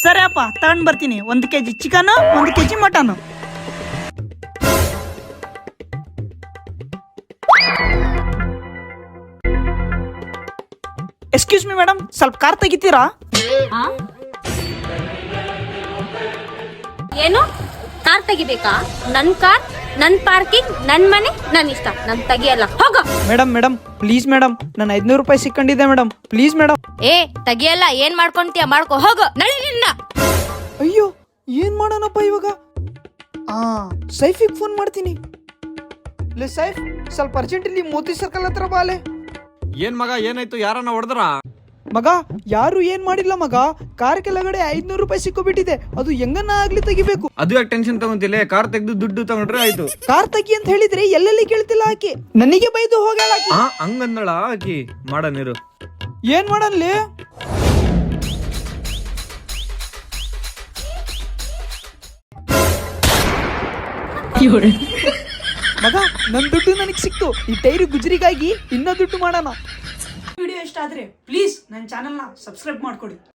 ಸರಿ ಅಪ್ಪ ತಗೊಂಡ್ ಬರ್ತೀನಿ. 1 kg chicken, 1 kg mutton. Excuse me madam, ಸ್ವಲ್ಪ ಕಾರ್ ತೆಗಿತೀರಾ? ಏನು ಕಾರ್ ತೆಗಿಬೇಕಾ? ನನ್ ಕಾರ್, ನನ್ ಪಾರ್ಕಿಂಗ್, ನನ್ ಮನೆ, ನನ್ ಇಷ್ಟ. ನನ್ ತೆಗಿಯಲ್ಲ, ಹೋಗೋ. ಮೇಡಮ್ ಪ್ಲೀಸ್ ಮೇಡಮ್, ನಾನು 500 ರೂಪಾಯಿ ಸಿಕ್ಕೊಂಡಿದ್ದೆ ಮೇಡಮ್, ಪ್ಲೀಸ್ ಮೇಡಮ್. ಏ ತೆಗಿಯಲ್ಲ, ಏನ್ ಮಾಡ್ಕೊಂತೀಯ ಮಾಡ್ಕೊ, ಹೋಗೋ. ನಳಿನಿಲ್ಲ. ಅಯ್ಯೋ, ಏನ್ ಮಾಡೋಣಪ್ಪ ಇವಾಗ? ಸೈಫಿಗೆ ಫೋನ್ ಮಾಡ್ತೀನಿ. ಲೇ ಸೈಫ್, ಸ್ವಲ್ಪ ಅರ್ಜೆಂಟ್ ಇಲ್ಲಿ ಮೋತಿ ಸರ್ಕಲ್ ಹತ್ರ ಬಾಲೆ. ಏನ್ ಮಗ, ಏನಾಯ್ತು? ಯಾರನ್ನ ಹೊಡೆದ್ರ? ಮಗ, ಯಾರು ಏನ್ ಮಾಡಿಲ್ಲ ಮಗ. ಕಾರ್ ಕೆಳಗಡೆ 500 ರೂಪಾಯಿ ಸಿಕ್ಕೋಬಿಟ್ಟಿದೆ. ಅದು ಹೆಂಗನ್ನ ಆಗ್ಲಿ ತೆಗಿಬೇಕು. ಅದು ಯಾಕೆ ಟೆನ್ಷನ್ ತಗೊಂತಿಲ್ಲ? ಕಾರ್ ತೆಗ್ದು ದುಡ್ಡು ತಗೊಂಡ್ರೆ ಆಯ್ತು. ಕಾರ್ ತೆಗಿ ಅಂತ ಹೇಳಿದ್ರೆ ಎಲ್ಲೆಲ್ಲಿ ಕೇಳ್ತಿಲ್ಲ ಆಕಿ. ನನಗೆ ಬೈದು ಹೋಗ್ಯಾಳ ಆಕಿ. ಹಂಗಂದಳ ಆಕಿ. ಮಾಡನಿರು. ಏನ್ ಮಾಡಲ್ಲಿ? ಮಗ, ನನ್ ದುಡ್ಡು ನನಗೆ ಸಿಕ್ತು. ಈ ಟೈರು ಗುಜರಿಗಾಗಿ ಇನ್ನೂ ದುಡ್ಡು ಮಾಡೋಣ. ವಿಡಿಯೋ ಇಷ್ಟ ಆದ್ರೆ ಪ್ಲೀಸ್ ನನ್ನ ಚಾನೆಲ್ನ ಸಬ್ಸ್ಕ್ರೈಬ್ ಮಾಡ್ಕೊಡಿ.